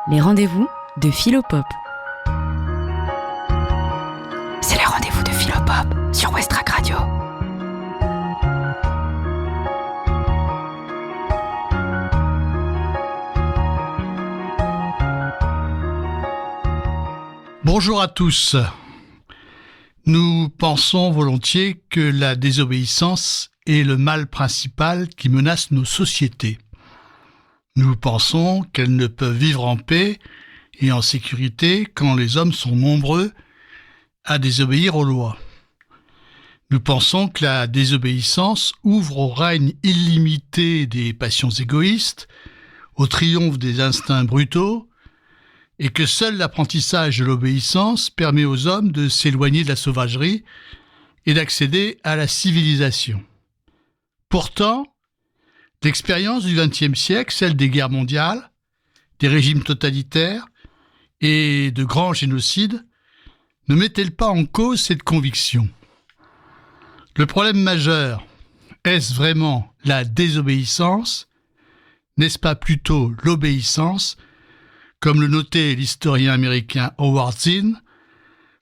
Les rendez-vous de Philopop. C'est les rendez-vous de Philopop sur Westrack Radio. Bonjour à tous. Nous pensons volontiers que la désobéissance est le mal principal qui menace nos sociétés. Nous pensons qu'elles ne peuvent vivre en paix et en sécurité quand les hommes sont nombreux à désobéir aux lois. Nous pensons que la désobéissance ouvre au règne illimité des passions égoïstes, au triomphe des instincts brutaux, et que seul l'apprentissage de l'obéissance permet aux hommes de s'éloigner de la sauvagerie et d'accéder à la civilisation. Pourtant, l'expérience du XXe siècle, celle des guerres mondiales, des régimes totalitaires et de grands génocides, ne met-elle pas en cause cette conviction ? Le problème majeur, est-ce vraiment la désobéissance ? N'est-ce pas plutôt l'obéissance ? Comme le notait l'historien américain Howard Zinn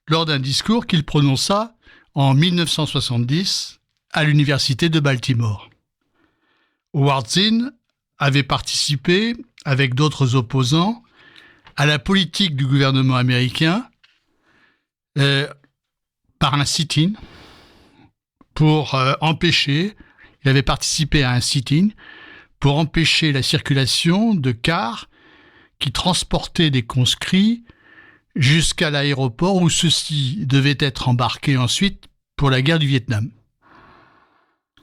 lors d'un discours qu'il prononça en 1970 à l'université de Baltimore. Howard Zinn avait participé, avec d'autres opposants, à la politique du gouvernement américain par un sit-in pour empêcher, il avait participé à un sit-in pour empêcher la circulation de cars qui transportaient des conscrits jusqu'à l'aéroport où ceux-ci devaient être embarqués ensuite pour la guerre du Vietnam.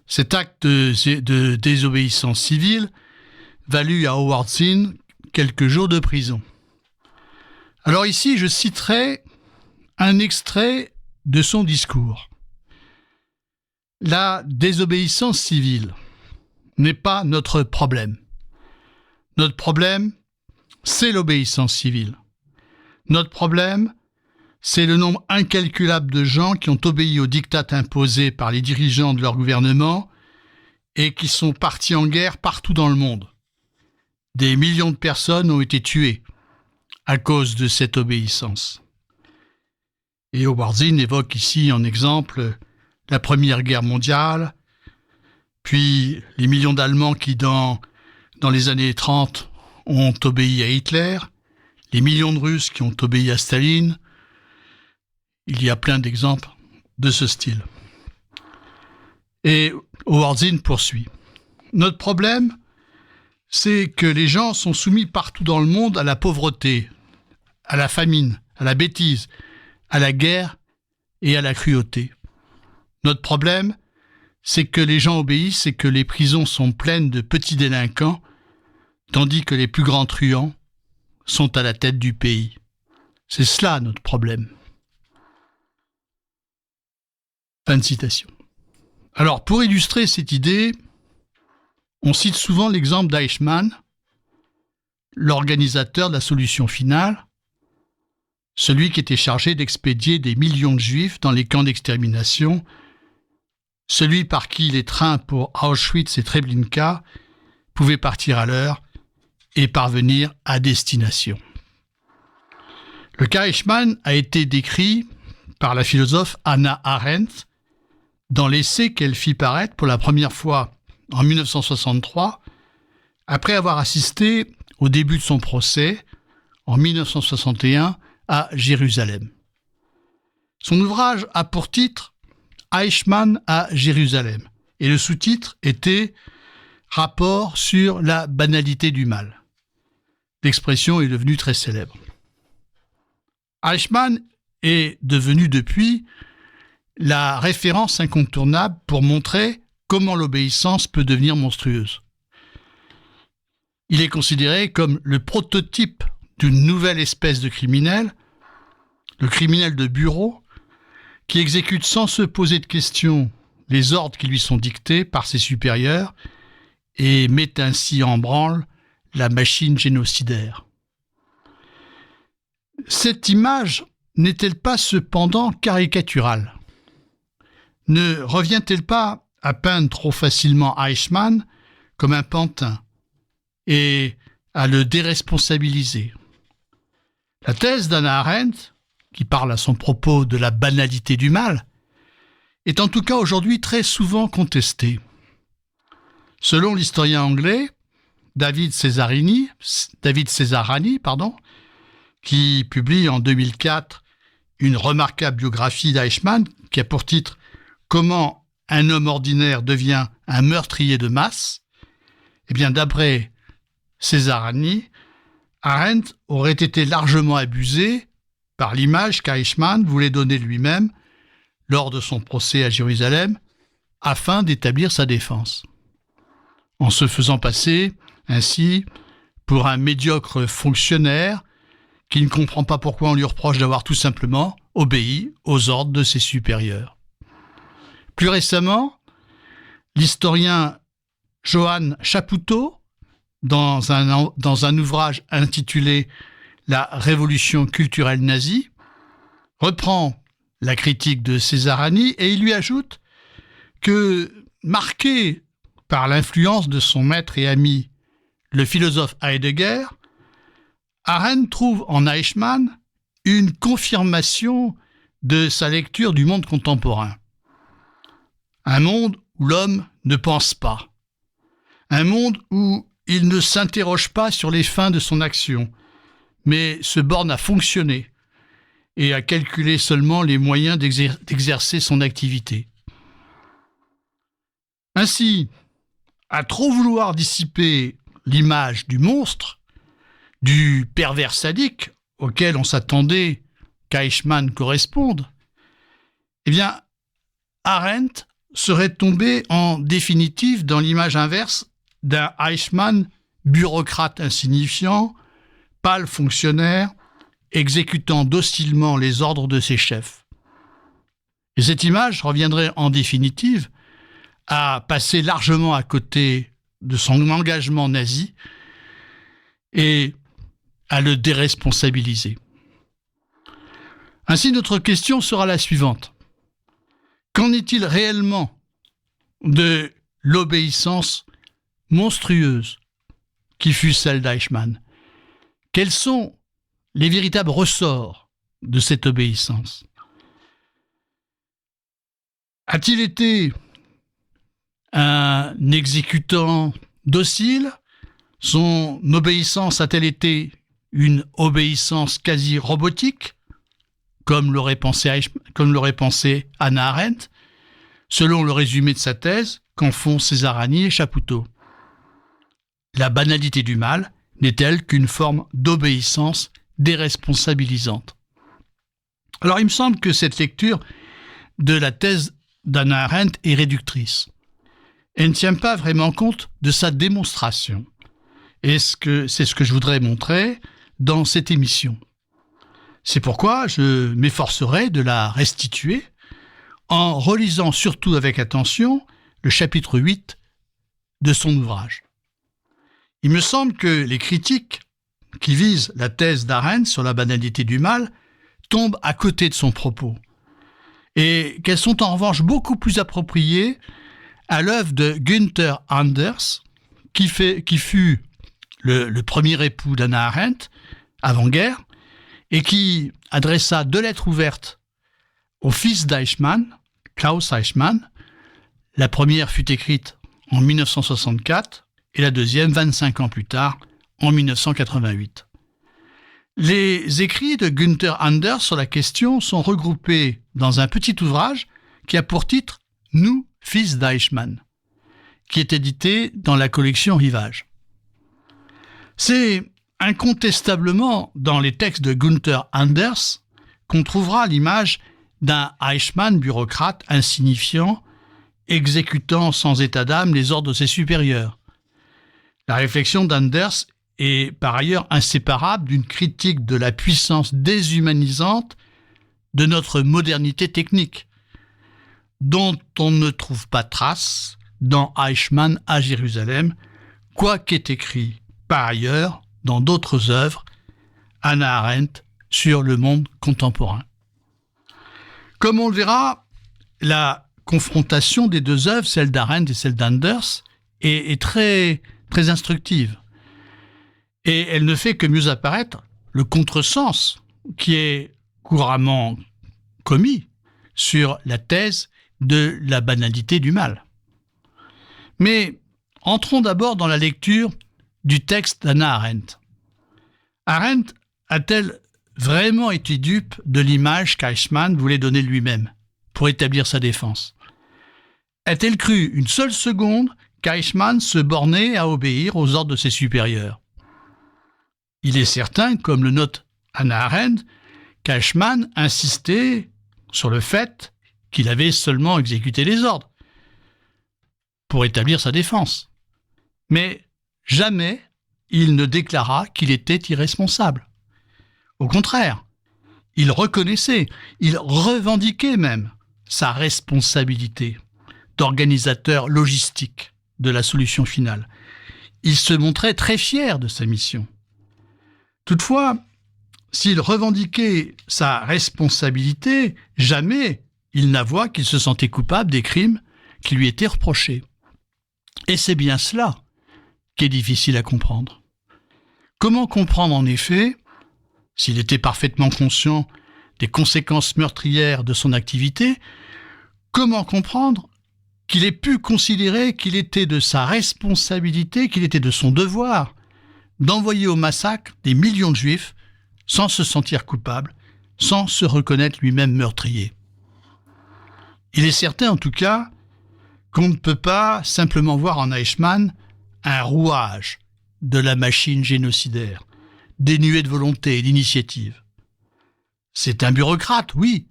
Cet acte de désobéissance civile valut à Howard Zinn quelques jours de prison. Alors ici, je citerai un extrait de son discours. La désobéissance civile n'est pas notre problème. Notre problème, c'est l'obéissance civile. Notre problème, c'est le nombre incalculable de gens qui ont obéi aux diktats imposés par les dirigeants de leur gouvernement et qui sont partis en guerre partout dans le monde. Des millions de personnes ont été tuées à cause de cette obéissance. Et Howard Zinn évoque ici en exemple la Première Guerre mondiale, puis les millions d'Allemands qui, dans les années 30, ont obéi à Hitler, les millions de Russes qui ont obéi à Staline. Il y a plein d'exemples de ce style. Et Howard Zinn poursuit. Notre problème, c'est que les gens sont soumis partout dans le monde à la pauvreté, à la famine, à la bêtise, à la guerre et à la cruauté. Notre problème, c'est que les gens obéissent et que les prisons sont pleines de petits délinquants, tandis que les plus grands truands sont à la tête du pays. C'est cela notre problème. Fin de citation. Alors, pour illustrer cette idée, on cite souvent l'exemple d'Eichmann, l'organisateur de la solution finale, celui qui était chargé d'expédier des millions de Juifs dans les camps d'extermination, celui par qui les trains pour Auschwitz et Treblinka pouvaient partir à l'heure et parvenir à destination. Le cas Eichmann a été décrit par la philosophe Hannah Arendt dans l'essai qu'elle fit paraître pour la première fois en 1963, après avoir assisté au début de son procès en 1961 à Jérusalem. Son ouvrage a pour titre « Eichmann à Jérusalem » et le sous-titre était « Rapport sur la banalité du mal ». L'expression est devenue très célèbre. Eichmann est devenu depuis la référence incontournable pour montrer comment l'obéissance peut devenir monstrueuse. Il est considéré comme le prototype d'une nouvelle espèce de criminel, le criminel de bureau, qui exécute sans se poser de questions les ordres qui lui sont dictés par ses supérieurs et met ainsi en branle la machine génocidaire. Cette image n'est-elle pas cependant caricaturale ? Ne revient-elle pas à peindre trop facilement Eichmann comme un pantin et à le déresponsabiliser ? La thèse d'Hannah Arendt, qui parle à son propos de la banalité du mal, est en tout cas aujourd'hui très souvent contestée. Selon l'historien anglais David Cesarani, qui publie en 2004 une remarquable biographie d'Eichmann qui a pour titre « Comment un homme ordinaire devient un meurtrier de masse », eh bien d'après Cesarani, Arendt aurait été largement abusé par l'image qu'Eichmann voulait donner de lui-même lors de son procès à Jérusalem afin d'établir sa défense. En se faisant passer ainsi pour un médiocre fonctionnaire qui ne comprend pas pourquoi on lui reproche d'avoir tout simplement obéi aux ordres de ses supérieurs. Plus récemment, l'historien Johann Chapoutot, dans un ouvrage intitulé « La révolution culturelle nazie », reprend la critique de Cesarani et il lui ajoute que, marqué par l'influence de son maître et ami, le philosophe Heidegger, Arendt trouve en Eichmann une confirmation de sa lecture du monde contemporain. Un monde où l'homme ne pense pas. Un monde où il ne s'interroge pas sur les fins de son action, mais se borne à fonctionner et à calculer seulement les moyens d'exercer son activité. Ainsi, à trop vouloir dissiper l'image du monstre, du pervers sadique auquel on s'attendait qu'Eichmann corresponde, eh bien, Arendt serait tombé en définitive dans l'image inverse d'un Eichmann bureaucrate insignifiant, pâle fonctionnaire, exécutant docilement les ordres de ses chefs. Et cette image reviendrait en définitive à passer largement à côté de son engagement nazi et à le déresponsabiliser. Ainsi, notre question sera la suivante. Qu'en est-il réellement de l'obéissance monstrueuse qui fut celle d'Eichmann? Quels sont les véritables ressorts de cette obéissance? A-t-il été un exécutant docile? Son obéissance a-t-elle été une obéissance quasi robotique, comme l'aurait pensé Hannah Arendt, selon le résumé de sa thèse qu'en font Cesarani et Chapoutot? La banalité du mal n'est-elle qu'une forme d'obéissance déresponsabilisante? Alors il me semble que cette lecture de la thèse d'Hannah Arendt est réductrice. Elle ne tient pas vraiment compte de sa démonstration. Et c'est ce que je voudrais montrer dans cette émission. C'est pourquoi je m'efforcerai de la restituer en relisant surtout avec attention le chapitre 8 de son ouvrage. Il me semble que les critiques qui visent la thèse d'Arendt sur la banalité du mal tombent à côté de son propos et qu'elles sont en revanche beaucoup plus appropriées à l'œuvre de Günther Anders, qui fut le premier époux d'Hannah Arendt avant-guerre et qui adressa 2 lettres ouvertes au fils d'Eichmann, Klaus Eichmann. La première fut écrite en 1964 et la deuxième 25 ans plus tard, en 1988. Les écrits de Günther Anders sur la question sont regroupés dans un petit ouvrage qui a pour titre « Nous, fils d'Eichmann », qui est édité dans la collection Rivage. C'est incontestablement dans les textes de Günther Anders qu'on trouvera l'image d'un Eichmann bureaucrate insignifiant, exécutant sans état d'âme les ordres de ses supérieurs. La réflexion d'Anders est par ailleurs inséparable d'une critique de la puissance déshumanisante de notre modernité technique, dont on ne trouve pas trace dans Eichmann à Jérusalem, quoi qu'ait écrit par ailleurs dans d'autres œuvres Hannah Arendt sur le monde contemporain. Comme on le verra, la confrontation des 2 œuvres, celle d'Arendt et celle d'Anders, est très, très instructive. Et elle ne fait que mieux apparaître le contresens qui est couramment commis sur la thèse de la banalité du mal. Mais entrons d'abord dans la lecture du texte d'Hannah Arendt. Arendt a-t-elle vraiment été dupe de l'image qu'Eichmann voulait donner lui-même pour établir sa défense? A-t-elle cru une seule seconde qu'Eichmann se bornait à obéir aux ordres de ses supérieurs? Il est certain, comme le note Hannah Arendt, qu'Eichmann insistait sur le fait qu'il avait seulement exécuté les ordres pour établir sa défense. Mais jamais il ne déclara qu'il était irresponsable. Au contraire, il reconnaissait, il revendiquait même sa responsabilité d'organisateur logistique de la solution finale. Il se montrait très fier de sa mission. Toutefois, s'il revendiquait sa responsabilité, jamais il n'avoua qu'il se sentait coupable des crimes qui lui étaient reprochés. Et c'est bien cela qui est difficile à comprendre. Comment comprendre en effet, s'il était parfaitement conscient des conséquences meurtrières de son activité, comment comprendre qu'il ait pu considérer qu'il était de sa responsabilité, qu'il était de son devoir d'envoyer au massacre des millions de Juifs sans se sentir coupable, sans se reconnaître lui-même meurtrier. Il est certain en tout cas qu'on ne peut pas simplement voir en Eichmann un rouage de la machine génocidaire, dénué de volonté et d'initiative. C'est un bureaucrate, oui,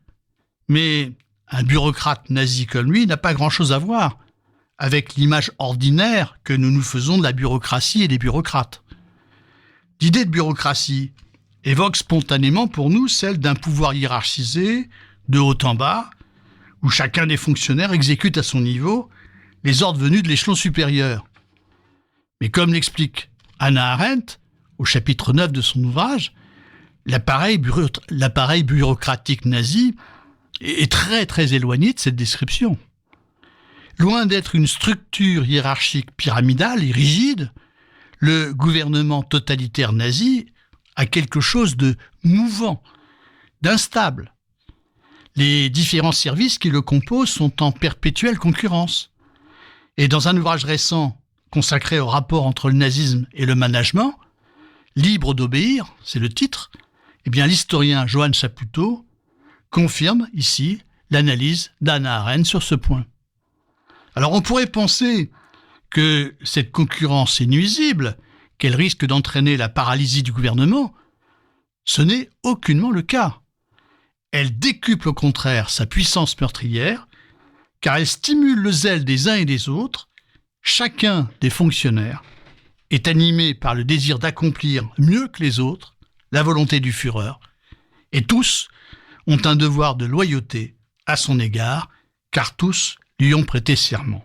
mais un bureaucrate nazi comme lui n'a pas grand-chose à voir avec l'image ordinaire que nous nous faisons de la bureaucratie et des bureaucrates. L'idée de bureaucratie évoque spontanément pour nous celle d'un pouvoir hiérarchisé, de haut en bas, où chacun des fonctionnaires exécute à son niveau les ordres venus de l'échelon supérieur. Mais comme l'explique Hannah Arendt, au chapitre 9 de son ouvrage, l'appareil bureaucratique nazi est très très éloigné de cette description. Loin d'être une structure hiérarchique pyramidale et rigide, le gouvernement totalitaire nazi a quelque chose de mouvant, d'instable. Les différents services qui le composent sont en perpétuelle concurrence. Et dans un ouvrage récent consacré au rapport entre le nazisme et le management, Libre d'obéir, c'est le titre, eh bien l'historien Johann Chapoutot confirme ici l'analyse d'Hannah Arendt sur ce point. Alors on pourrait penser que cette concurrence est nuisible, qu'elle risque d'entraîner la paralysie du gouvernement. Ce n'est aucunement le cas. Elle décuple au contraire sa puissance meurtrière, car elle stimule le zèle des uns et des autres. Chacun des fonctionnaires est animé par le désir d'accomplir mieux que les autres la volonté du Führer, et tous ont un devoir de loyauté à son égard, car tous lui ont prêté serment.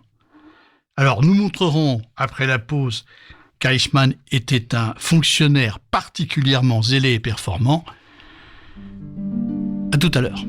Alors nous montrerons, après la pause, qu'Eichmann était un fonctionnaire particulièrement zélé et performant. À tout à l'heure.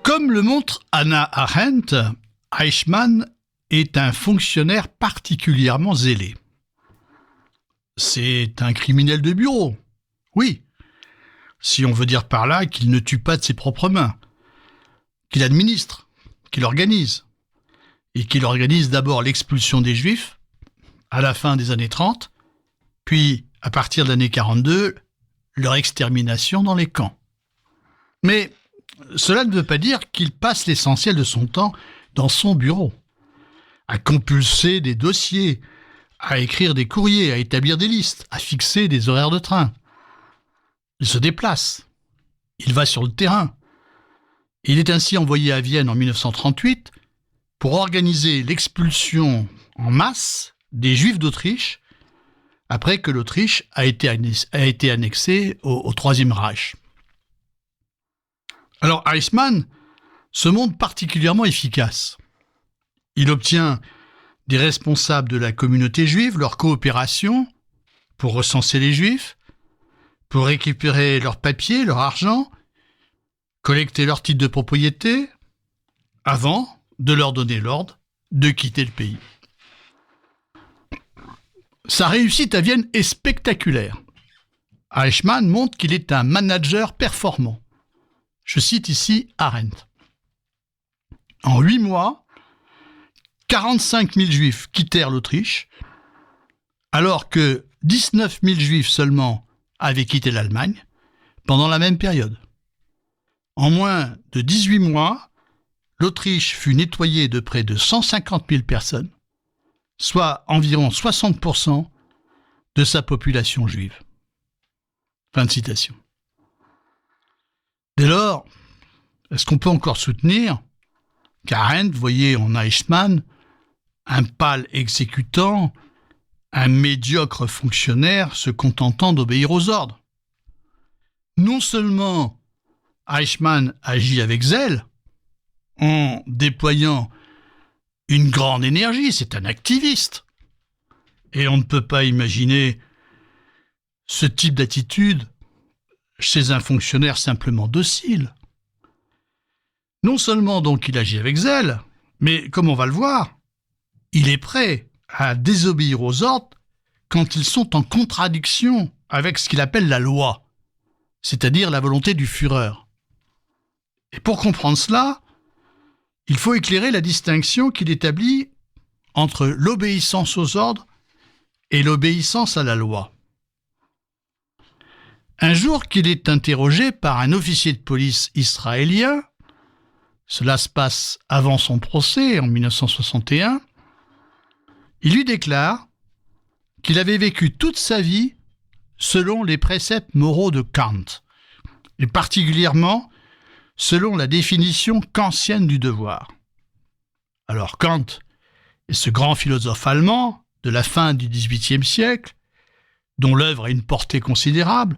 Comme le montre Hannah Arendt, Eichmann est un fonctionnaire particulièrement zélé. C'est un criminel de bureau, oui, si on veut dire par là qu'il ne tue pas de ses propres mains, qu'il administre, qu'il organise, et qu'il organise d'abord l'expulsion des Juifs à la fin des années 30, puis à partir de l'année 42, leur extermination dans les camps. Mais cela ne veut pas dire qu'il passe l'essentiel de son temps dans son bureau, à compulser des dossiers, à écrire des courriers, à établir des listes, à fixer des horaires de train. Il se déplace, il va sur le terrain. Il est ainsi envoyé à Vienne en 1938 pour organiser l'expulsion en masse des Juifs d'Autriche après que l'Autriche a été annexée au Troisième Reich. Alors Eichmann se montre particulièrement efficace. Il obtient des responsables de la communauté juive leur coopération pour recenser les Juifs, pour récupérer leurs papiers, leur argent, collecter leurs titres de propriété, avant de leur donner l'ordre de quitter le pays. Sa réussite à Vienne est spectaculaire. Eichmann montre qu'il est un manager performant. Je cite ici Arendt. En 8 mois, 45 000 Juifs quittèrent l'Autriche, alors que 19 000 Juifs seulement avaient quitté l'Allemagne pendant la même période. En moins de 18 mois, l'Autriche fut nettoyée de près de 150 000 personnes, soit environ 60% de sa population juive. Fin de citation. Dès lors, est-ce qu'on peut encore soutenir qu'Arendt voyait en Eichmann un pâle exécutant, un médiocre fonctionnaire se contentant d'obéir aux ordres? Non seulement Eichmann agit avec zèle, en déployant une grande énergie, c'est un activiste. Et on ne peut pas imaginer ce type d'attitude chez un fonctionnaire simplement docile. Non seulement donc il agit avec zèle, mais comme on va le voir, il est prêt à désobéir aux ordres quand ils sont en contradiction avec ce qu'il appelle la loi, c'est-à-dire la volonté du Führer. Et pour comprendre cela, il faut éclairer la distinction qu'il établit entre l'obéissance aux ordres et l'obéissance à la loi. Un jour qu'il est interrogé par un officier de police israélien, cela se passe avant son procès en 1961, il lui déclare qu'il avait vécu toute sa vie selon les préceptes moraux de Kant, et particulièrement selon la définition kantienne du devoir. Alors Kant est ce grand philosophe allemand de la fin du XVIIIe siècle, dont l'œuvre a une portée considérable.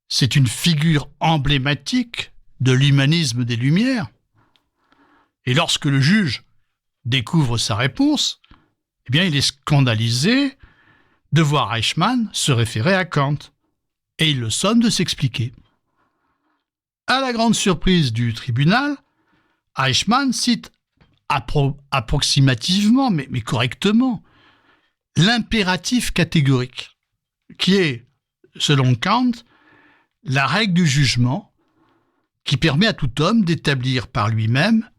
C'est une figure emblématique de l'humanisme des Lumières. Et lorsque le juge découvre sa réponse, eh bien, il est scandalisé de voir Eichmann se référer à Kant, et il le somme de s'expliquer. À la grande surprise du tribunal, Eichmann cite approximativement, mais correctement, l'impératif catégorique, qui est, selon Kant, la règle du jugement qui permet à tout homme d'établir par lui-même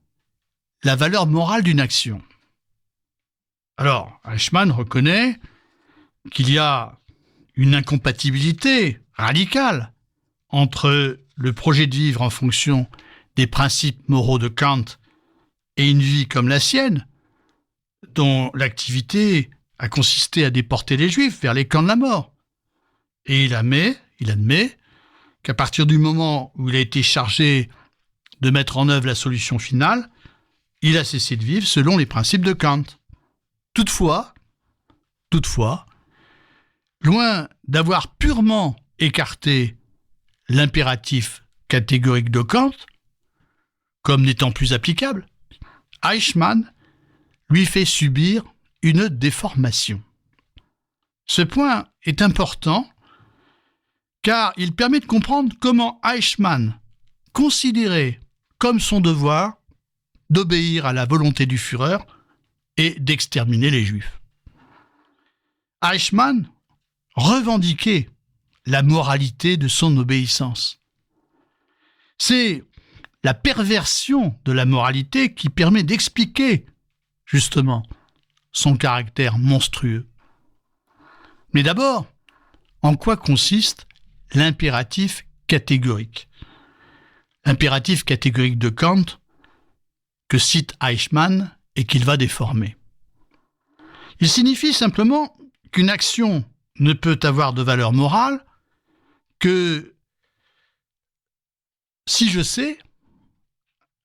la valeur morale d'une action. Alors, Eichmann reconnaît qu'il y a une incompatibilité radicale entre le projet de vivre en fonction des principes moraux de Kant et une vie comme la sienne, dont l'activité a consisté à déporter les Juifs vers les camps de la mort. Et il admet qu'à partir du moment où il a été chargé de mettre en œuvre la solution finale, il a cessé de vivre selon les principes de Kant. Toutefois, loin d'avoir purement écarté l'impératif catégorique de Kant, comme n'étant plus applicable, Eichmann lui fait subir une déformation. Ce point est important car il permet de comprendre comment Eichmann considérait comme son devoir d'obéir à la volonté du Führer et d'exterminer les Juifs. Eichmann revendiquait la moralité de son obéissance. C'est la perversion de la moralité qui permet d'expliquer, justement, son caractère monstrueux. Mais d'abord, en quoi consiste l'impératif catégorique ? L'impératif catégorique de Kant, que cite Eichmann et qu'il va déformer. Il signifie simplement qu'une action ne peut avoir de valeur morale que si je sais,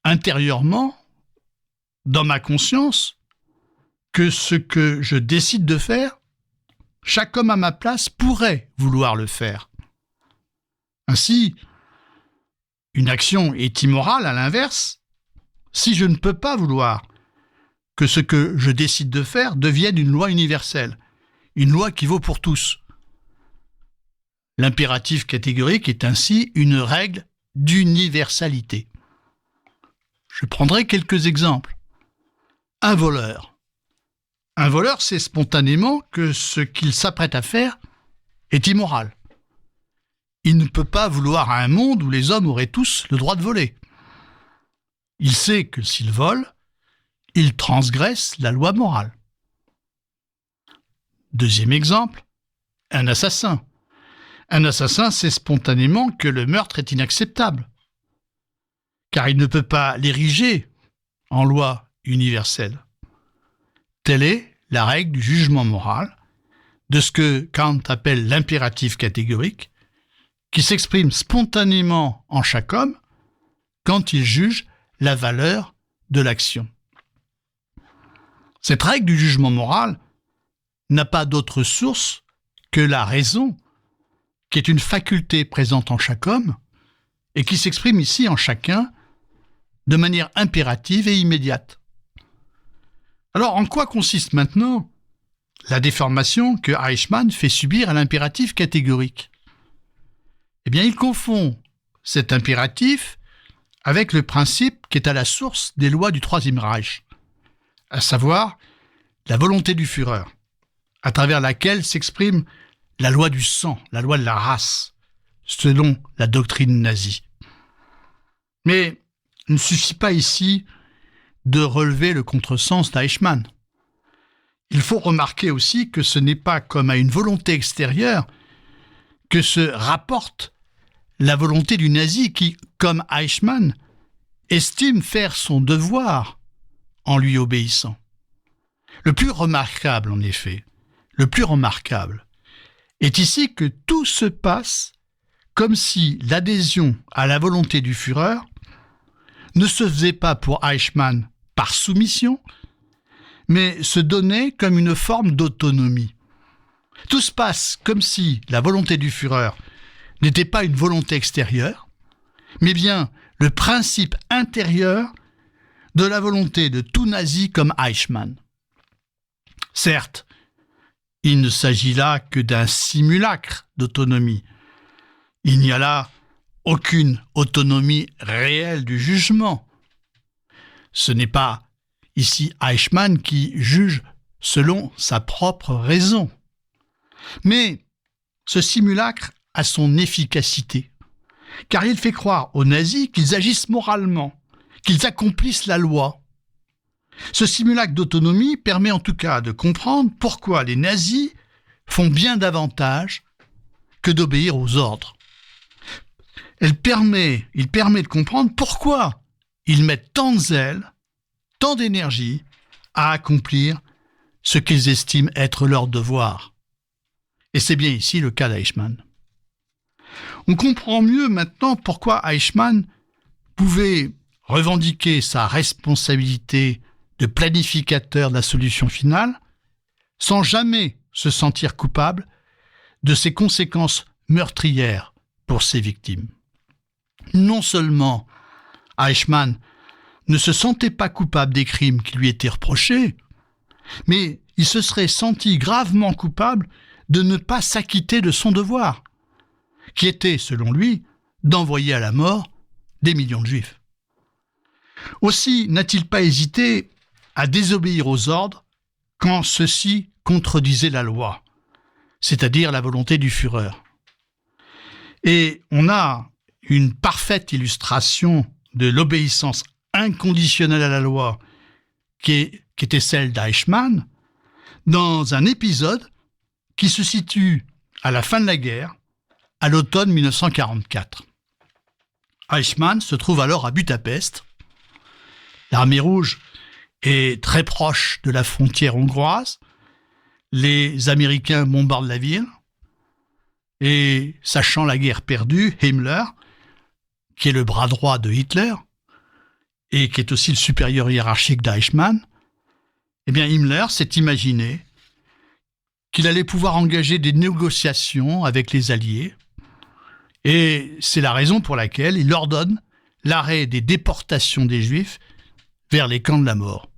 intérieurement, dans ma conscience, que ce que je décide de faire, chaque homme à ma place pourrait vouloir le faire. Ainsi, une action est immorale à l'inverse si je ne peux pas vouloir que ce que je décide de faire devienne une loi universelle, une loi qui vaut pour tous. L'impératif catégorique est ainsi une règle d'universalité. Je prendrai quelques exemples. Un voleur. Un voleur sait spontanément que ce qu'il s'apprête à faire est immoral. Il ne peut pas vouloir à un monde où les hommes auraient tous le droit de voler. Il sait que s'il vole, il transgresse la loi morale. Deuxième exemple, un assassin. Un assassin sait spontanément que le meurtre est inacceptable, car il ne peut pas l'ériger en loi universelle. Telle est la règle du jugement moral, de ce que Kant appelle l'impératif catégorique, qui s'exprime spontanément en chaque homme quand il juge la valeur de l'action. Cette règle du jugement moral n'a pas d'autre source que la raison, qui est une faculté présente en chaque homme et qui s'exprime ici en chacun de manière impérative et immédiate. Alors, en quoi consiste maintenant la déformation que Eichmann fait subir à l'impératif catégorique ? Eh bien, il confond cet impératif avec le principe qui est à la source des lois du Troisième Reich, à savoir la volonté du Führer, à travers laquelle s'exprime la loi du sang, la loi de la race, selon la doctrine nazie. Mais il ne suffit pas ici de relever le contresens d'Eichmann. Il faut remarquer aussi que ce n'est pas comme à une volonté extérieure que se rapporte la volonté du nazi qui, comme Eichmann, estime faire son devoir en lui obéissant. Le plus remarquable, en effet, le plus remarquable, est ici que tout se passe comme si l'adhésion à la volonté du Führer ne se faisait pas pour Eichmann par soumission, mais se donnait comme une forme d'autonomie. Tout se passe comme si la volonté du Führer n'était pas une volonté extérieure, mais bien le principe intérieur de la volonté de tout nazi comme Eichmann. Certes, il ne s'agit là que d'un simulacre d'autonomie. Il n'y a là aucune autonomie réelle du jugement. Ce n'est pas ici Eichmann qui juge selon sa propre raison. Mais ce simulacre a son efficacité, car il fait croire aux nazis qu'ils agissent moralement, qu'ils accomplissent la loi. Ce simulacre d'autonomie permet en tout cas de comprendre pourquoi les nazis font bien davantage que d'obéir aux ordres. Il permet de comprendre pourquoi ils mettent tant de zèle, tant d'énergie à accomplir ce qu'ils estiment être leur devoir. Et c'est bien ici le cas d'Eichmann. On comprend mieux maintenant pourquoi Eichmann pouvait revendiquer sa responsabilité de planificateur de la solution finale sans jamais se sentir coupable de ses conséquences meurtrières pour ses victimes. Non seulement Eichmann ne se sentait pas coupable des crimes qui lui étaient reprochés, mais il se serait senti gravement coupable de ne pas s'acquitter de son devoir, qui était, selon lui, d'envoyer à la mort des millions de Juifs. Aussi n'a-t-il pas hésité à désobéir aux ordres quand ceux-ci contredisaient la loi, c'est-à-dire la volonté du Führer. Et on a une parfaite illustration de l'obéissance inconditionnelle à la loi qui était celle d'Eichmann dans un épisode qui se situe à la fin de la guerre, à l'automne 1944. Eichmann se trouve alors à Budapest. L'armée rouge est très proche de la frontière hongroise. Les Américains bombardent la ville. Et sachant la guerre perdue, Himmler, qui est le bras droit de Hitler, et qui est aussi le supérieur hiérarchique d'Eichmann, eh bien Himmler s'est imaginé qu'il allait pouvoir engager des négociations avec les Alliés. Et c'est la raison pour laquelle il ordonne l'arrêt des déportations des Juifs vers les camps de la mort.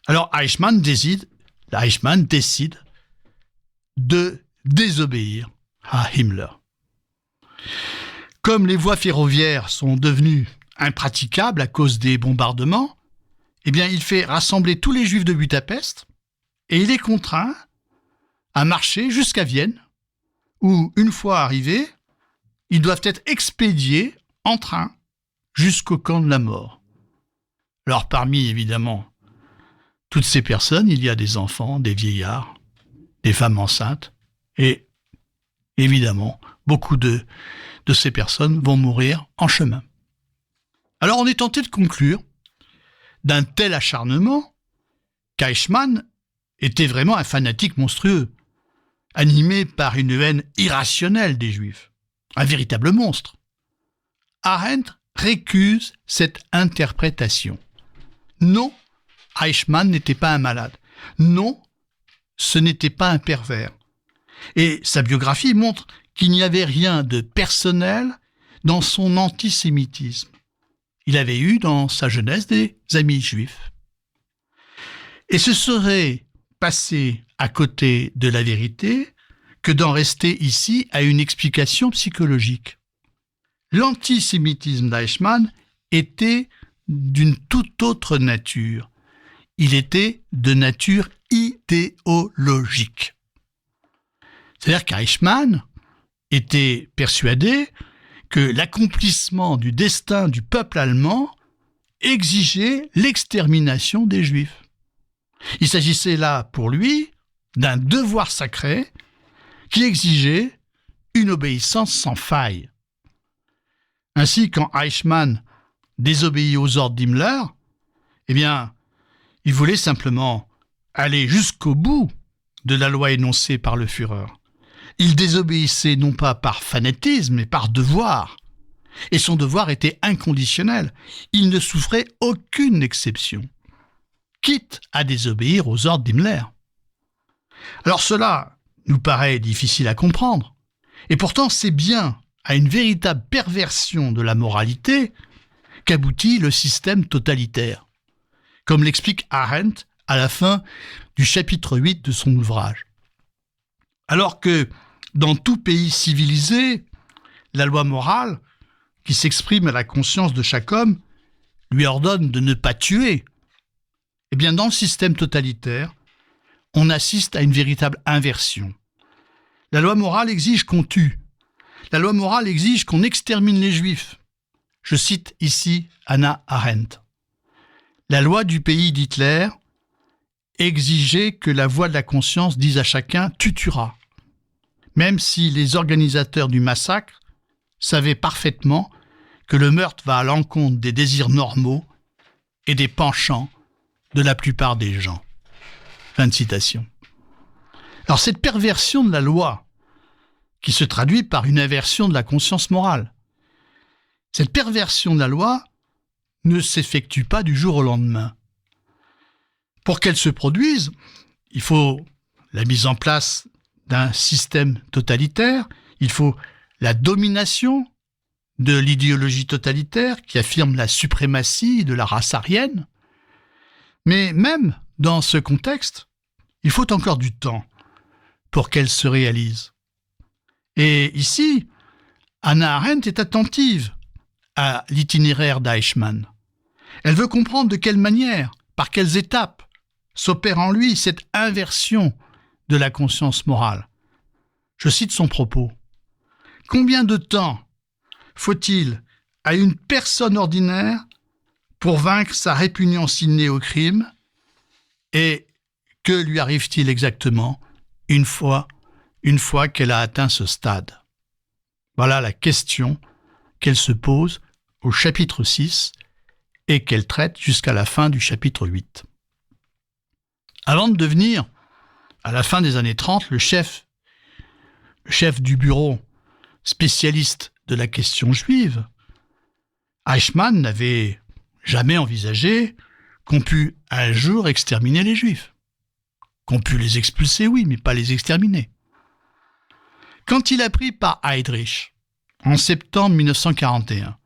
Alors Eichmann décide de désobéir à Himmler. Comme les voies ferroviaires sont devenues impraticables à cause des bombardements, eh bien il fait rassembler tous les Juifs de Budapest et il est contraint à marcher jusqu'à Vienne, où, une fois arrivés, ils doivent être expédiés en train jusqu'au camp de la mort. Alors parmi, évidemment, toutes ces personnes, il y a des enfants, des vieillards, des femmes enceintes, et évidemment, beaucoup de ces personnes vont mourir en chemin. Alors on est tenté de conclure d'un tel acharnement qu'Eichmann était vraiment un fanatique monstrueux, animé par une haine irrationnelle des Juifs, un véritable monstre. Arendt récuse cette interprétation. Non, Eichmann n'était pas un malade. Non, ce n'était pas un pervers. Et sa biographie montre qu'il n'y avait rien de personnel dans son antisémitisme. Il avait eu dans sa jeunesse des amis juifs. Et ce serait passer à côté de la vérité que d'en rester ici à une explication psychologique. L'antisémitisme d'Eichmann était d'une toute autre nature. Il était de nature idéologique. C'est-à-dire qu'Eichmann était persuadé que l'accomplissement du destin du peuple allemand exigeait l'extermination des Juifs. Il s'agissait là, pour lui, d'un devoir sacré qui exigeait une obéissance sans faille. Ainsi, quand Eichmann désobéit aux ordres d'Himmler, eh bien, il voulait simplement aller jusqu'au bout de la loi énoncée par le Führer. Il désobéissait non pas par fanatisme, mais par devoir. Et son devoir était inconditionnel. Il ne souffrait aucune exception, quitte à désobéir aux ordres d'Himmler. Alors cela nous paraît difficile à comprendre. Et pourtant, c'est bien à une véritable perversion de la moralité qu'aboutit le système totalitaire, comme l'explique Arendt à la fin du chapitre 8 de son ouvrage. Alors que dans tout pays civilisé, la loi morale, qui s'exprime à la conscience de chaque homme, lui ordonne de ne pas tuer, eh bien dans le système totalitaire, on assiste à une véritable inversion. La loi morale exige qu'on tue. La loi morale exige qu'on extermine les Juifs. Je cite ici Hannah Arendt. La loi du pays d'Hitler exigeait que la voix de la conscience dise à chacun « tu tueras », même si les organisateurs du massacre savaient parfaitement que le meurtre va à l'encontre des désirs normaux et des penchants de la plupart des gens. Fin de citation. Alors cette perversion de la loi, qui se traduit par une inversion de la conscience morale, cette perversion de la loi ne s'effectue pas du jour au lendemain. Pour qu'elle se produise, il faut la mise en place d'un système totalitaire, il faut la domination de l'idéologie totalitaire qui affirme la suprématie de la race aryenne. Mais même dans ce contexte, il faut encore du temps pour qu'elle se réalise. Et ici, Hannah Arendt est attentive à l'itinéraire d'Eichmann. Elle veut comprendre de quelle manière, par quelles étapes, s'opère en lui cette inversion de la conscience morale. Je cite son propos. « Combien de temps faut-il à une personne ordinaire pour vaincre sa répugnance innée au crime et que lui arrive-t-il exactement une fois qu'elle a atteint ce stade ?» Voilà la question qu'elle se pose au chapitre 6 et qu'elle traite jusqu'à la fin du chapitre 8. Avant de devenir, à la fin des années 30, le chef du bureau spécialiste de la question juive, Eichmann n'avait jamais envisagé qu'on pût un jour exterminer les Juifs. Qu'on pût les expulser, oui, mais pas les exterminer. Quand il apprit par Heydrich, en septembre 1941,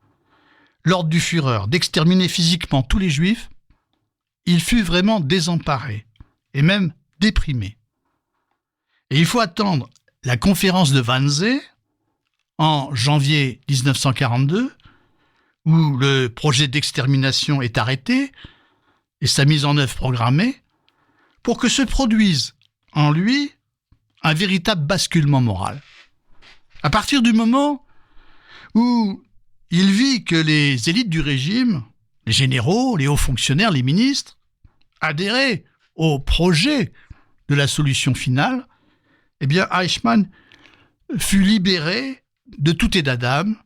l'ordre du Führer d'exterminer physiquement tous les Juifs, il fut vraiment désemparé et même déprimé. Et il faut attendre la conférence de Wannsee en janvier 1942, où le projet d'extermination est arrêté et sa mise en œuvre programmée, pour que se produise en lui un véritable basculement moral. À partir du moment où il vit que les élites du régime, les généraux, les hauts fonctionnaires, les ministres, adhéraient au projet de la solution finale, eh bien Eichmann fut libéré de tout état d'âme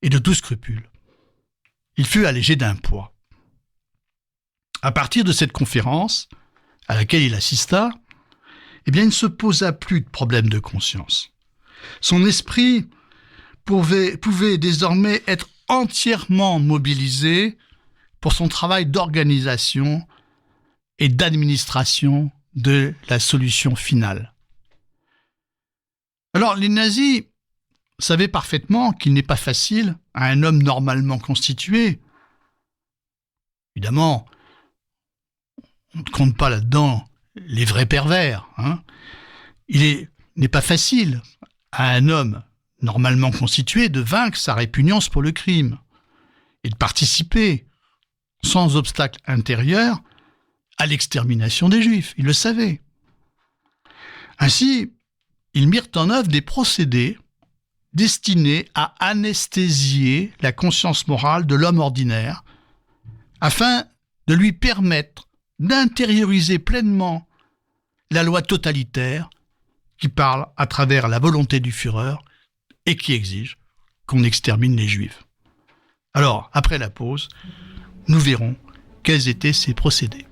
et de tout scrupule. Il fut allégé d'un poids. À partir de cette conférence, à laquelle il assista, eh bien, il ne se posa plus de problème de conscience. Son esprit pouvait désormais être entièrement mobilisé pour son travail d'organisation et d'administration de la solution finale. Alors, les nazis savaient parfaitement qu'il n'est pas facile à un homme normalement constitué. Évidemment, on ne compte pas là-dedans les vrais pervers. Il n'est pas facile à un homme normalement constitué de vaincre sa répugnance pour le crime et de participer sans obstacle intérieur à l'extermination des Juifs. Il le savait. Ainsi, ils mirent en œuvre des procédés destinés à anesthésier la conscience morale de l'homme ordinaire afin de lui permettre d'intérioriser pleinement la loi totalitaire qui parle à travers la volonté du Führer et qui exige qu'on extermine les Juifs. Alors, après la pause, nous verrons quels étaient ces procédés.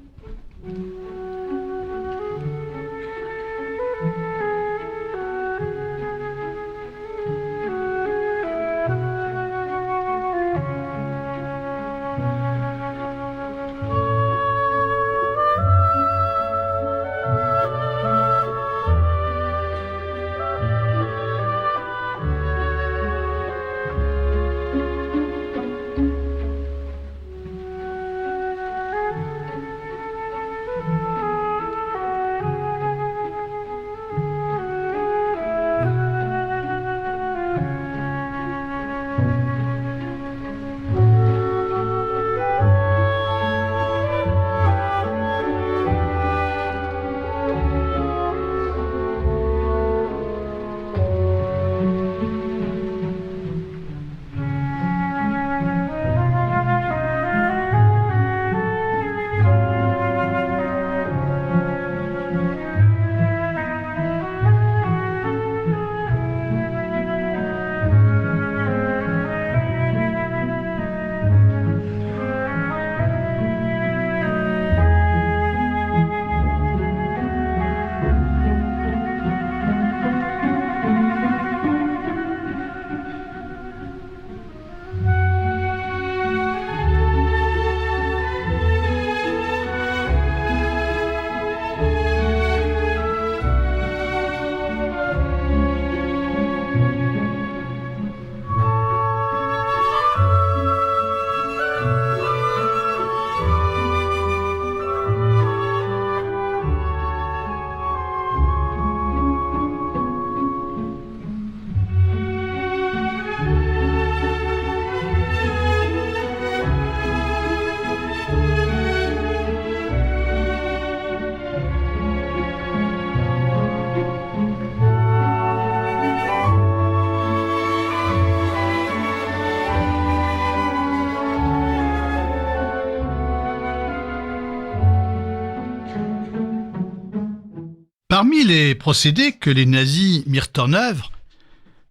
Parmi les procédés que les nazis mirent en œuvre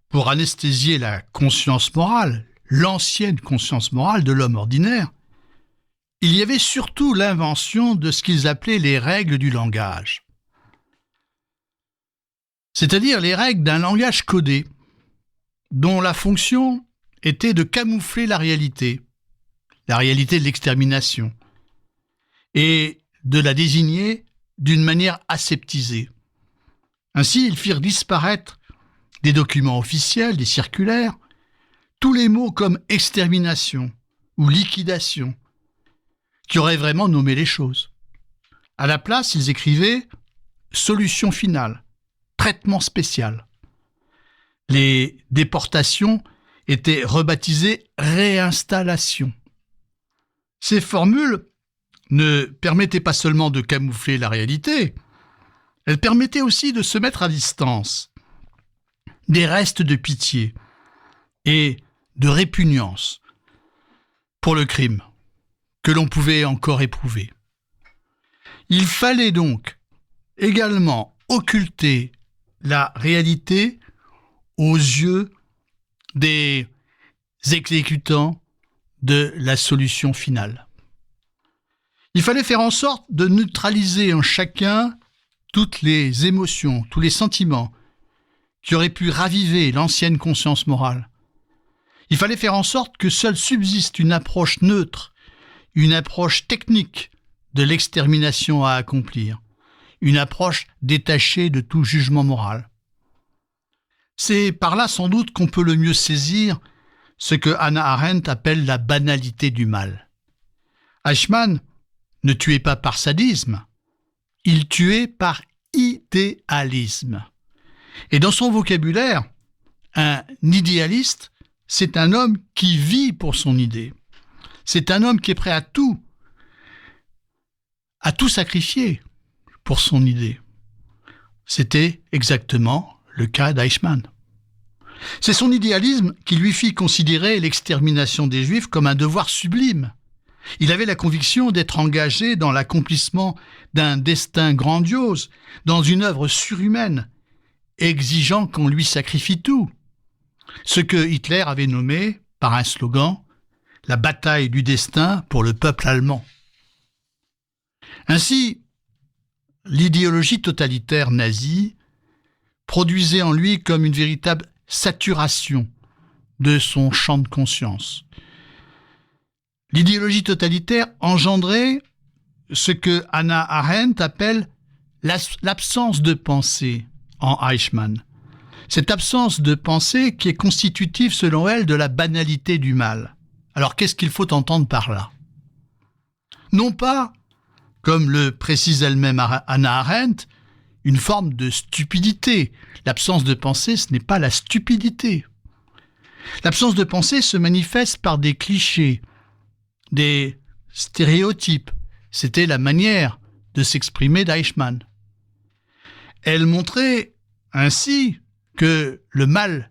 pour anesthésier la conscience morale, l'ancienne conscience morale de l'homme ordinaire, il y avait surtout l'invention de ce qu'ils appelaient les règles du langage. C'est-à-dire les règles d'un langage codé, dont la fonction était de camoufler la réalité de l'extermination, et de la désigner d'une manière aseptisée. Ainsi, ils firent disparaître des documents officiels, des circulaires, tous les mots comme extermination ou liquidation, qui auraient vraiment nommé les choses. À la place, ils écrivaient solution finale, traitement spécial. Les déportations étaient rebaptisées réinstallation. Ces formules ne permettaient pas seulement de camoufler la réalité, elles permettaient aussi de se mettre à distance des restes de pitié et de répugnance pour le crime que l'on pouvait encore éprouver. Il fallait donc également occulter la réalité aux yeux des exécutants de la solution finale. Il fallait faire en sorte de neutraliser en chacun toutes les émotions, tous les sentiments qui auraient pu raviver l'ancienne conscience morale. Il fallait faire en sorte que seule subsiste une approche neutre, une approche technique de l'extermination à accomplir, une approche détachée de tout jugement moral. C'est par là sans doute qu'on peut le mieux saisir ce que Hannah Arendt appelle la banalité du mal. Eichmann ne tuait pas par sadisme, il tuait par idéalisme. Et dans son vocabulaire, un idéaliste, c'est un homme qui vit pour son idée. C'est un homme qui est prêt à tout sacrifier pour son idée. C'était exactement le cas d'Eichmann. C'est son idéalisme qui lui fit considérer l'extermination des Juifs comme un devoir sublime. Il avait la conviction d'être engagé dans l'accomplissement d'un destin grandiose, dans une œuvre surhumaine, exigeant qu'on lui sacrifie tout. Ce que Hitler avait nommé, par un slogan, la bataille du destin pour le peuple allemand. Ainsi, l'idéologie totalitaire nazie produisait en lui comme une véritable saturation de son champ de conscience. L'idéologie totalitaire engendrait ce que Hannah Arendt appelle l'absence de pensée en Eichmann. Cette absence de pensée qui est constitutive, selon elle, de la banalité du mal. Alors, qu'est-ce qu'il faut entendre par là ? Non pas, comme le précise elle-même Hannah Arendt, une forme de stupidité. L'absence de pensée, ce n'est pas la stupidité. L'absence de pensée se manifeste par des clichés, des stéréotypes. C'était la manière de s'exprimer d'Eichmann. Elle montrait ainsi que le mal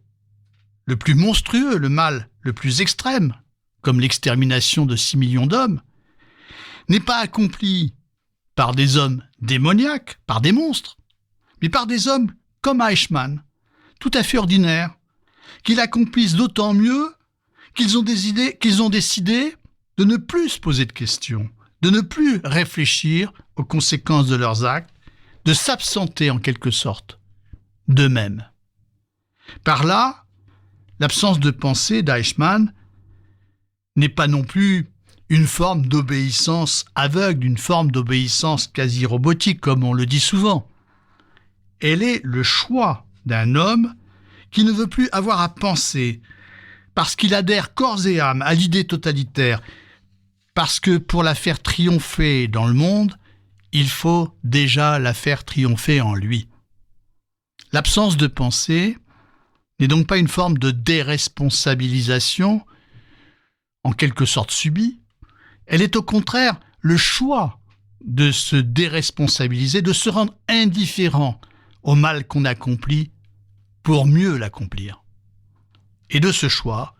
le plus monstrueux, le mal le plus extrême, comme l'extermination de 6 millions d'hommes, n'est pas accompli par des hommes démoniaques, par des monstres, mais par des hommes comme Eichmann, tout à fait ordinaires, qui l'accomplissent d'autant mieux qu'ils ont décidé de ne plus se poser de questions, de ne plus réfléchir aux conséquences de leurs actes, de s'absenter en quelque sorte d'eux-mêmes. Par là, l'absence de pensée d'Eichmann n'est pas non plus une forme d'obéissance aveugle, une forme d'obéissance quasi robotique, comme on le dit souvent. Elle est le choix d'un homme qui ne veut plus avoir à penser, parce qu'il adhère corps et âme à l'idée totalitaire, parce que pour la faire triompher dans le monde, il faut déjà la faire triompher en lui. L'absence de pensée n'est donc pas une forme de déresponsabilisation, en quelque sorte subie. Elle est au contraire le choix de se déresponsabiliser, de se rendre indifférent au mal qu'on accomplit pour mieux l'accomplir. Et de ce choix,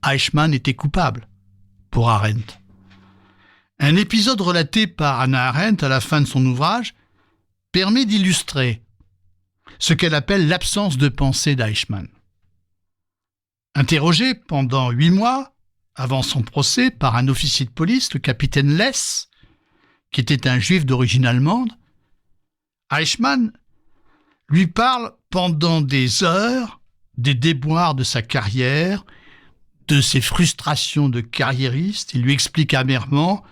Eichmann était coupable, pour Arendt. Un épisode relaté par Hannah Arendt à la fin de son ouvrage permet d'illustrer ce qu'elle appelle l'absence de pensée d'Eichmann. Interrogé pendant 8 mois avant son procès par un officier de police, le capitaine Less, qui était un juif d'origine allemande, Eichmann lui parle pendant des heures des déboires de sa carrière, de ses frustrations de carriériste. Il lui explique amèrement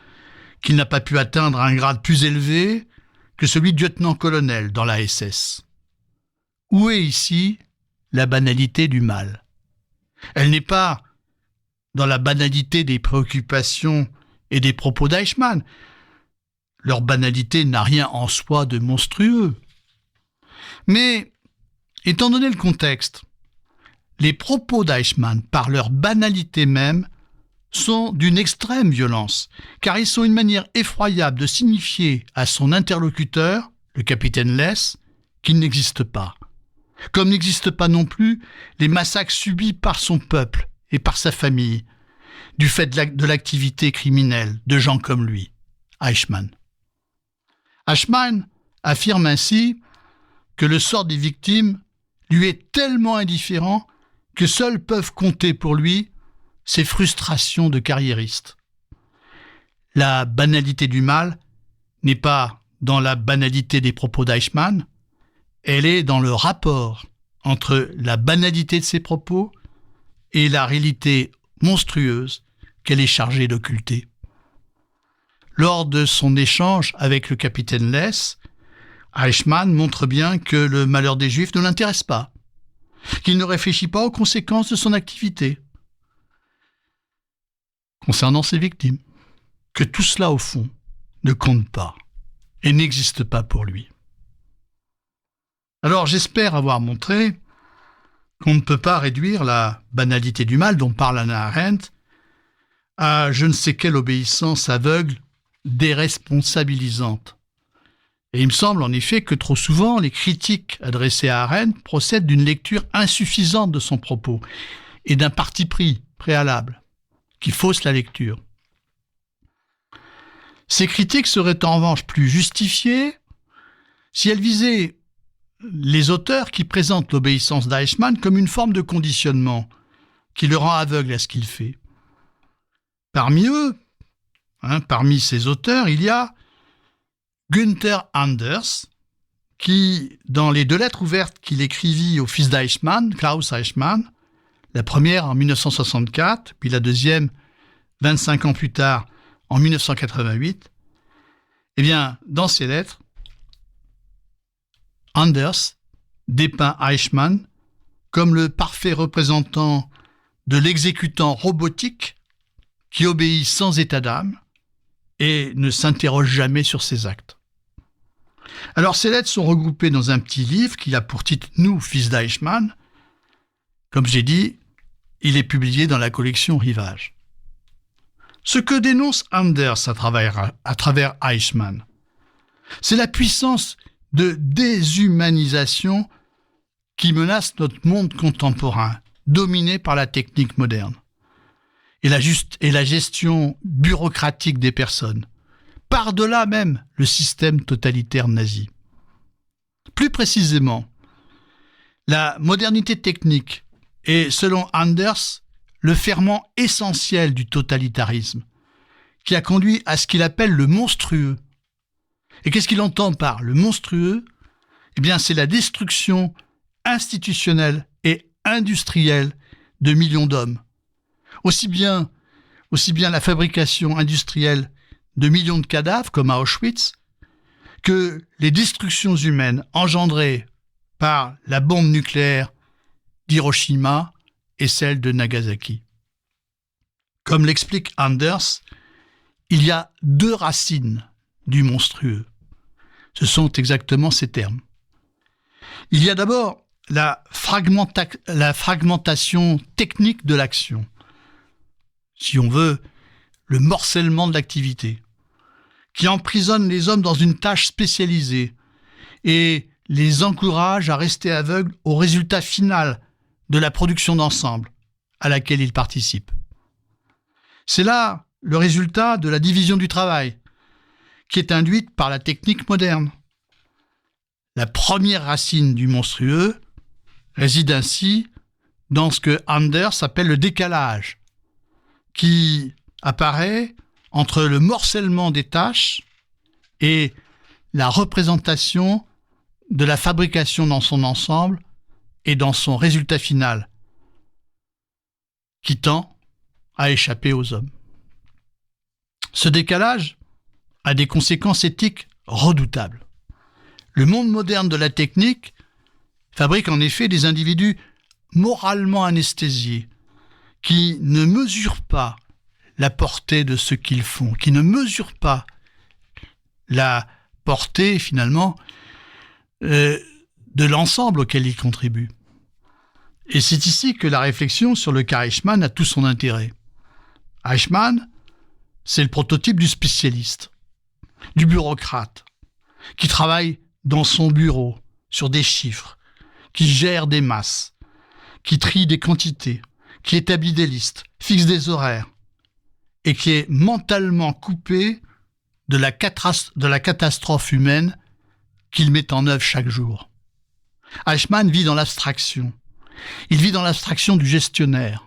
qu'il n'a pas pu atteindre un grade plus élevé que celui de lieutenant-colonel dans la SS. Où est ici la banalité du mal ? Elle n'est pas dans la banalité des préoccupations et des propos d'Eichmann. Leur banalité n'a rien en soi de monstrueux. Mais, étant donné le contexte, les propos d'Eichmann, par leur banalité même, sont d'une extrême violence, car ils sont une manière effroyable de signifier à son interlocuteur, le capitaine Less, qu'il n'existe pas. Comme n'existent pas non plus les massacres subis par son peuple et par sa famille, du fait de l'activité criminelle de gens comme lui, Eichmann. Eichmann affirme ainsi que le sort des victimes lui est tellement indifférent que seuls peuvent compter pour lui ses frustrations de carriériste. La banalité du mal n'est pas dans la banalité des propos d'Eichmann, elle est dans le rapport entre la banalité de ses propos et la réalité monstrueuse qu'elle est chargée d'occulter. Lors de son échange avec le capitaine Less, Eichmann montre bien que le malheur des Juifs ne l'intéresse pas, qu'il ne réfléchit pas aux conséquences de son activité concernant ses victimes, que tout cela au fond ne compte pas et n'existe pas pour lui. Alors j'espère avoir montré qu'on ne peut pas réduire la banalité du mal dont parle Hannah Arendt à je ne sais quelle obéissance aveugle, déresponsabilisante. Et il me semble en effet que trop souvent les critiques adressées à Arendt procèdent d'une lecture insuffisante de son propos et d'un parti pris préalable qui fausse la lecture. Ces critiques seraient en revanche plus justifiées si elles visaient les auteurs qui présentent l'obéissance d'Eichmann comme une forme de conditionnement qui le rend aveugle à ce qu'il fait. Parmi eux, parmi ces auteurs, il y a Günther Anders, qui, dans les 2 lettres ouvertes qu'il écrivit au fils d'Eichmann, Klaus Eichmann, la première en 1964, puis la deuxième 25 ans plus tard, en 1988, eh bien, dans ces lettres, Anders dépeint Eichmann comme le parfait représentant de l'exécutant robotique qui obéit sans état d'âme et ne s'interroge jamais sur ses actes. Alors ces lettres sont regroupées dans un petit livre qui a pour titre « Nous, fils d'Eichmann ». Comme j'ai dit, il est publié dans la collection Rivage. Ce que dénonce Anders à travers Eichmann, c'est la puissance de déshumanisation qui menace notre monde contemporain, dominé par la technique moderne, et la gestion bureaucratique des personnes, par-delà même le système totalitaire nazi. Plus précisément, la modernité technique est, selon Anders, le ferment essentiel du totalitarisme, qui a conduit à ce qu'il appelle le monstrueux. Et qu'est-ce qu'il entend par le monstrueux ? Eh bien, c'est la destruction institutionnelle et industrielle de millions d'hommes. Aussi bien la fabrication industrielle de millions de cadavres, comme à Auschwitz, que les destructions humaines engendrées par la bombe nucléaire d'Hiroshima et celle de Nagasaki. Comme l'explique Anders, il y a 2 racines du monstrueux. Ce sont exactement ces termes. Il y a d'abord la fragmentation technique de l'action. Si on veut, le morcellement de l'activité, qui emprisonne les hommes dans une tâche spécialisée et les encourage à rester aveugles au résultat final de la production d'ensemble à laquelle ils participent. C'est là le résultat de la division du travail, qui est induite par la technique moderne. La première racine du monstrueux réside ainsi dans ce que Anders appelle le décalage, qui apparaît entre le morcellement des tâches et la représentation de la fabrication dans son ensemble et dans son résultat final, qui tend à échapper aux hommes. Ce décalage a des conséquences éthiques redoutables. Le monde moderne de la technique fabrique en effet des individus moralement anesthésiés, qui ne mesurent pas la portée de ce qu'ils font, qui ne mesurent pas la portée, finalement, de l'ensemble auquel ils contribuent. Et c'est ici que la réflexion sur le cas Eichmann a tout son intérêt. Eichmann, c'est le prototype du spécialiste, du bureaucrate, qui travaille dans son bureau, sur des chiffres, qui gère des masses, qui trie des quantités, qui établit des listes, fixe des horaires, et qui est mentalement coupé de la catastrophe humaine qu'il met en œuvre chaque jour. Eichmann vit dans l'abstraction. Il vit dans l'abstraction du gestionnaire.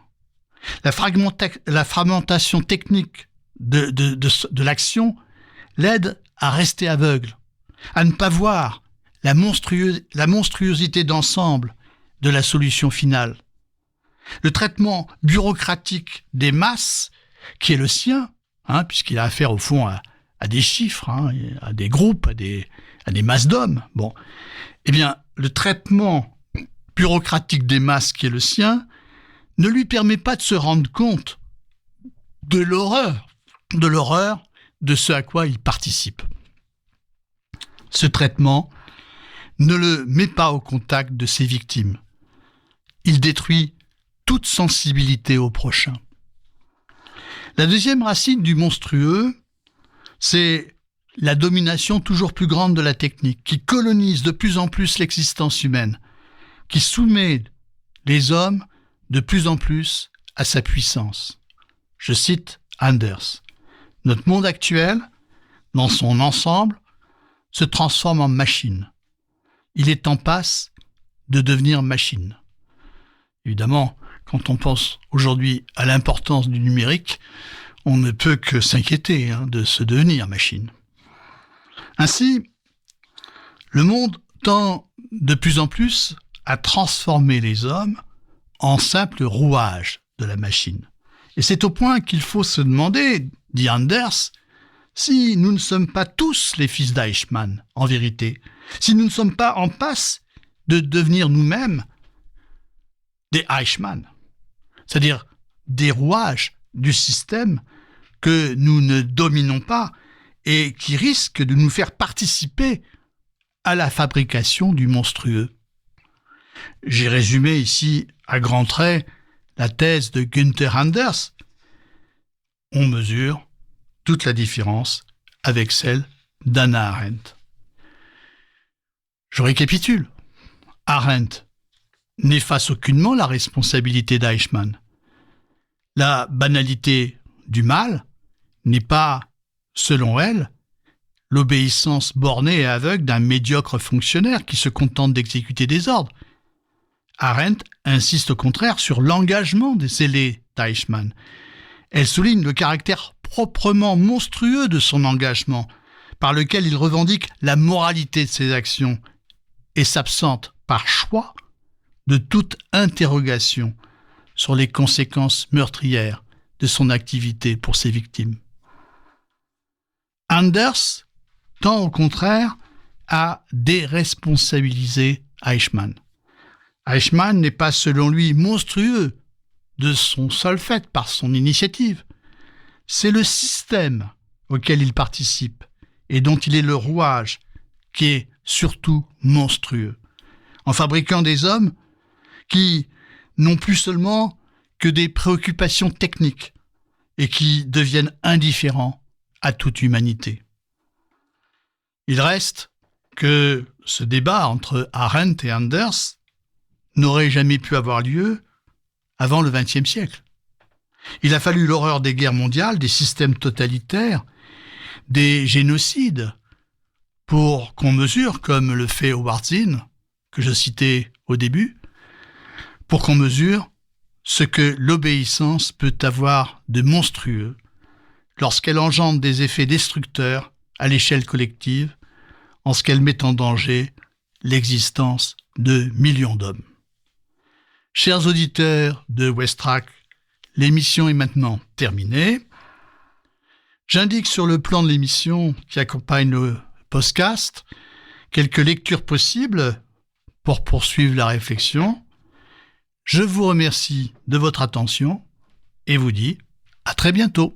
La fragmentation technique de l'action l'aide à rester aveugle, à ne pas voir la monstruosité d'ensemble de la solution finale. Le traitement bureaucratique des masses, qui est le sien, puisqu'il a affaire au fond à des chiffres, à des groupes, à des masses d'hommes. Bon, eh bien, le traitement bureaucratique des masses qui est le sien ne lui permet pas de se rendre compte de l'horreur de ce à quoi il participe. Ce traitement ne le met pas au contact de ses victimes. Il détruit toute sensibilité au prochain. La deuxième racine du monstrueux, c'est la domination toujours plus grande de la technique, qui colonise de plus en plus l'existence humaine, qui soumet les hommes de plus en plus à sa puissance. Je cite Anders. « Notre monde actuel, dans son ensemble, se transforme en machine. Il est en passe de devenir machine. » Évidemment, quand on pense aujourd'hui à l'importance du numérique, on ne peut que s'inquiéter de se devenir machine. Ainsi, le monde tend de plus en plus à transformer les hommes en simples rouages de la machine. Et c'est au point qu'il faut se demander, dit Anders, si nous ne sommes pas tous les fils d'Eichmann, en vérité, si nous ne sommes pas en passe de devenir nous-mêmes des Eichmann, c'est-à-dire des rouages du système que nous ne dominons pas et qui risquent de nous faire participer à la fabrication du monstrueux. J'ai résumé ici à grands traits la thèse de Günther Anders. On mesure toute la différence avec celle d'Hannah Arendt. Je récapitule. Arendt n'efface aucunement la responsabilité d'Eichmann. La banalité du mal n'est pas, selon elle, l'obéissance bornée et aveugle d'un médiocre fonctionnaire qui se contente d'exécuter des ordres. Arendt insiste au contraire sur l'engagement des zélés d'Eichmann. Elle souligne le caractère proprement monstrueux de son engagement, par lequel il revendique la moralité de ses actions et s'absente par choix de toute interrogation sur les conséquences meurtrières de son activité pour ses victimes. Anders tend au contraire à déresponsabiliser Eichmann. Eichmann n'est pas selon lui monstrueux de son seul fait, par son initiative. C'est le système auquel il participe et dont il est le rouage qui est surtout monstrueux, en fabriquant des hommes qui n'ont plus seulement que des préoccupations techniques et qui deviennent indifférents à toute humanité. Il reste que ce débat entre Arendt et Anders n'aurait jamais pu avoir lieu avant le XXe siècle. Il a fallu l'horreur des guerres mondiales, des systèmes totalitaires, des génocides pour qu'on mesure, comme le fait Howard Zinn, que je citais au début, pour qu'on mesure ce que l'obéissance peut avoir de monstrueux lorsqu'elle engendre des effets destructeurs à l'échelle collective, en ce qu'elle met en danger l'existence de millions d'hommes. Chers auditeurs de Westrack, l'émission est maintenant terminée. J'indique sur le plan de l'émission qui accompagne le podcast quelques lectures possibles pour poursuivre la réflexion. Je vous remercie de votre attention et vous dis à très bientôt.